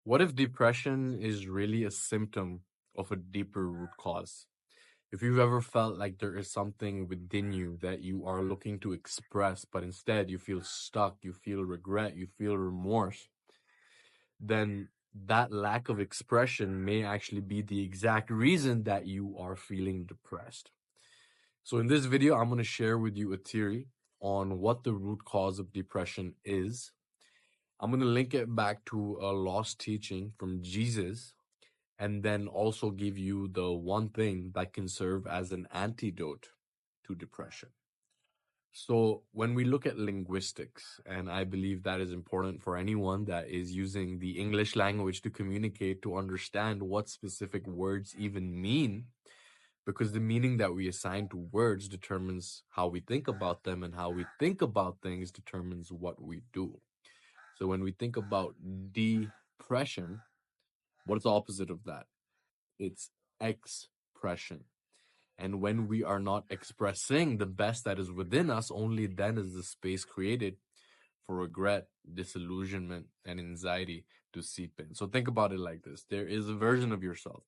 What if depression is really a symptom of a deeper root cause? If you've ever felt like there is something within you that you are looking to express, but instead you feel stuck, you feel regret, you feel remorse, then that lack of expression may actually be the exact reason that you are feeling depressed. So, in this video, I'm going to share with you a theory on what the root cause of depression is. I'm going to link it back to a lost teaching from Jesus and then also give you the one thing that can serve as an antidote to depression. So, when we look at linguistics, and I believe that is important for anyone that is using the English language to communicate, to understand what specific words even mean, because the meaning that we assign to words determines how we think about them, and how we think about things determines what we do. So, when we think about depression, what is the opposite of that? It's expression. And when we are not expressing the best that is within us, only then is the space created for regret, disillusionment, and anxiety to seep in. So think about it like this. There is a version of yourself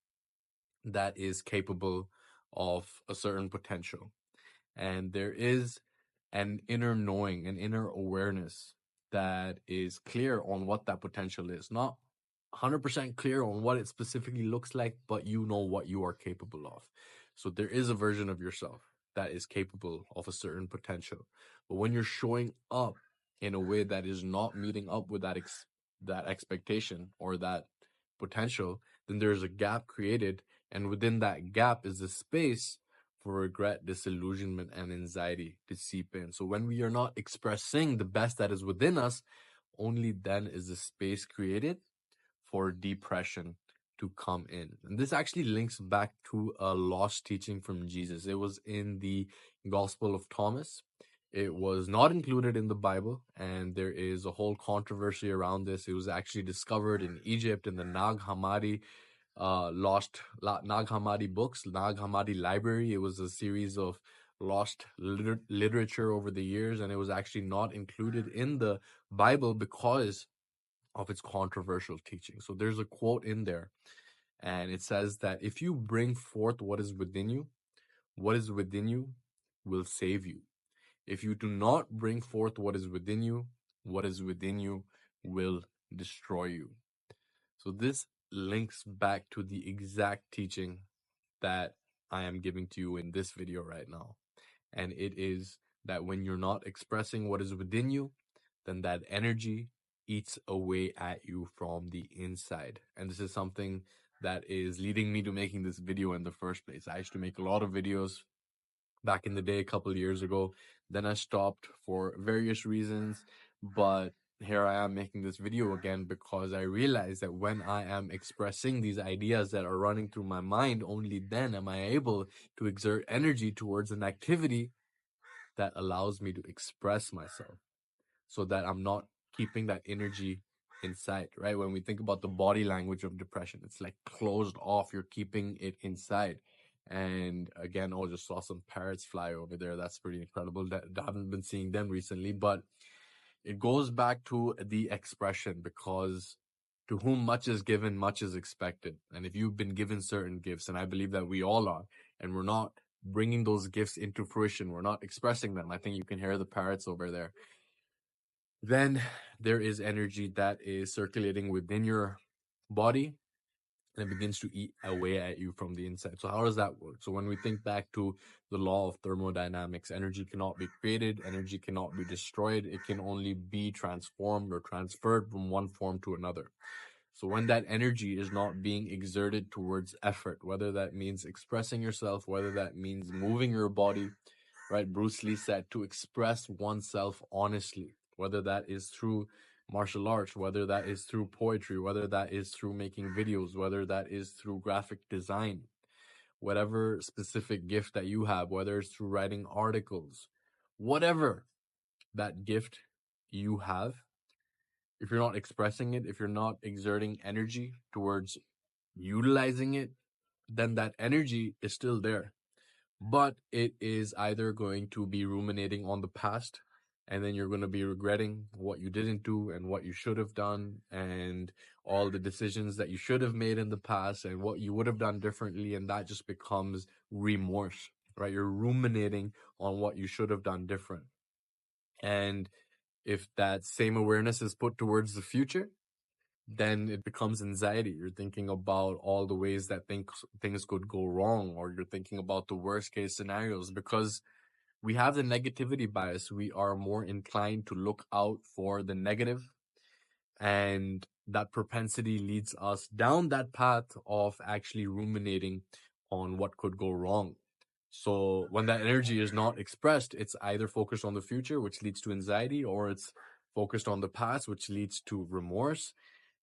that is capable of a certain potential. And there is an inner knowing, an inner awareness that is clear on what that potential is. Not 100% clear on what it specifically looks like, but you know what you are capable of. So there is a version of yourself that is capable of a certain potential. But when you're showing up in a way that is not meeting up with that expectation or that potential, then there's a gap created, and within that gap is the space for regret, disillusionment, and anxiety to seep in. So when we are not expressing the best that is within us, only then is the space created for depression to come in. And this actually links back to a lost teaching from Jesus. It was in the Gospel of Thomas. It was not included in the Bible, and there is a whole controversy around this. It was actually discovered in Egypt in the Nag Hammadi Nag Hammadi books, Nag Hammadi library. It was a series of lost literature over the years, and it was actually not included in the Bible because of its controversial teaching. So there's a quote in there, and it says that if you bring forth what is within you, what is within you will save you. If you do not bring forth what is within you, what is within you will destroy you. So this links back to the exact teaching that I am giving to you in this video right now. And it is that when you're not expressing what is within you, then that energy eats away at you from the inside. And this is something that is leading me to making this video in the first place. I used to make a lot of videos back in the day, a couple of years ago. Then I stopped for various reasons, but here I am making this video again because I realize that when I am expressing these ideas that are running through my mind, only then am I able to exert energy towards an activity that allows me to express myself, so that I'm not keeping that energy inside, right? When we think about the body language of depression, it's like closed off. You're keeping it inside. And again, oh, just saw some parrots fly over there. That's pretty incredible. That I haven't been seeing them recently, but it goes back to the expression, because to whom much is given, much is expected. And if you've been given certain gifts, and I believe that we all are, and we're not bringing those gifts into fruition, we're not expressing them. I think you can hear the parrots over there. Then there is energy that is circulating within your body, and it begins to eat away at you from the inside. So how does that work? So when we think back to the law of thermodynamics, energy cannot be created, energy cannot be destroyed. It can only be transformed or transferred from one form to another. So when that energy is not being exerted towards effort, whether that means expressing yourself, whether that means moving your body, right? Bruce Lee said to express oneself honestly, whether that is through martial arts, whether that is through poetry, whether that is through making videos, whether that is through graphic design, whatever specific gift that you have, whether it's through writing articles, whatever that gift you have, if you're not expressing it, if you're not exerting energy towards utilizing it, then that energy is still there. But it is either going to be ruminating on the past, and then you're going to be regretting what you didn't do and what you should have done, and all the decisions that you should have made in the past and what you would have done differently, and that just becomes remorse, right? You're ruminating on what you should have done different. And if that same awareness is put towards the future, then it becomes anxiety. You're thinking about all the ways that things could go wrong, or you're thinking about the worst case scenarios. Because we have the negativity bias, we are more inclined to look out for the negative, and that propensity leads us down that path of actually ruminating on what could go wrong. So when that energy is not expressed, it's either focused on the future, which leads to anxiety, or it's focused on the past, which leads to remorse.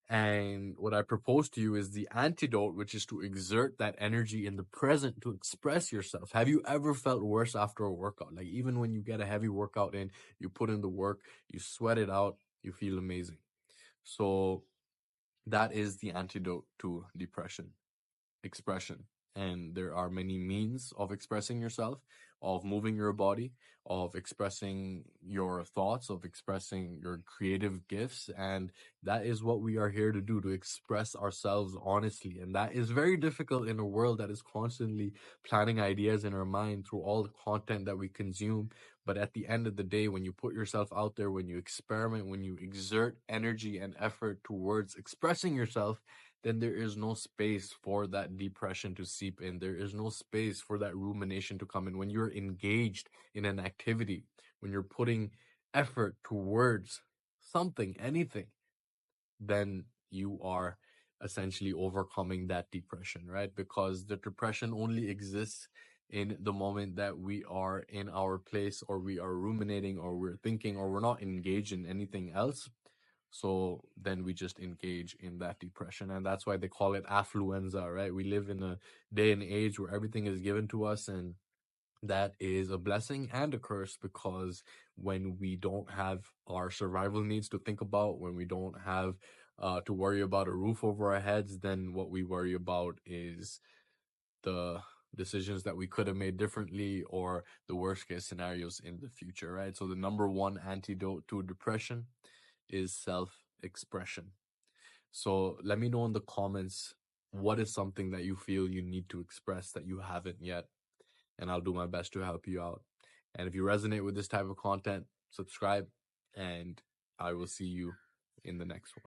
And what I propose to you is the antidote, which is to exert that energy in the present to express yourself. Have you ever felt worse after a workout? Like, even when you get a heavy workout in, you put in the work, you sweat it out, you feel amazing. So that is the antidote to depression: expression. And there are many means of expressing yourself, of moving your body, of expressing your thoughts, of expressing your creative gifts. And that is what we are here to do, to express ourselves honestly. And that is very difficult in a world that is constantly planning ideas in our mind through all the content that we consume. But at the end of the day, when you put yourself out there, when you experiment, when you exert energy and effort towards expressing yourself, then there is no space for that depression to seep in. There is no space for that rumination to come in. When you're engaged in an activity, when you're putting effort towards something, anything, then you are essentially overcoming that depression, right? Because the depression only exists in the moment that we are in our place, or we are ruminating, or we're thinking, or we're not engaged in anything else. So then we just engage in that depression. And that's why they call it affluenza, right? We live in a day and age where everything is given to us, and that is a blessing and a curse, because when we don't have our survival needs to think about, when we don't have to worry about a roof over our heads, then what we worry about is the decisions that we could have made differently, or the worst case scenarios in the future, right? So the number one antidote to depression is self-expression. So let me know in the comments, what is something that you feel you need to express that you haven't yet, and I'll do my best to help you out. And if you resonate with this type of content, subscribe, and I will see you in the next one.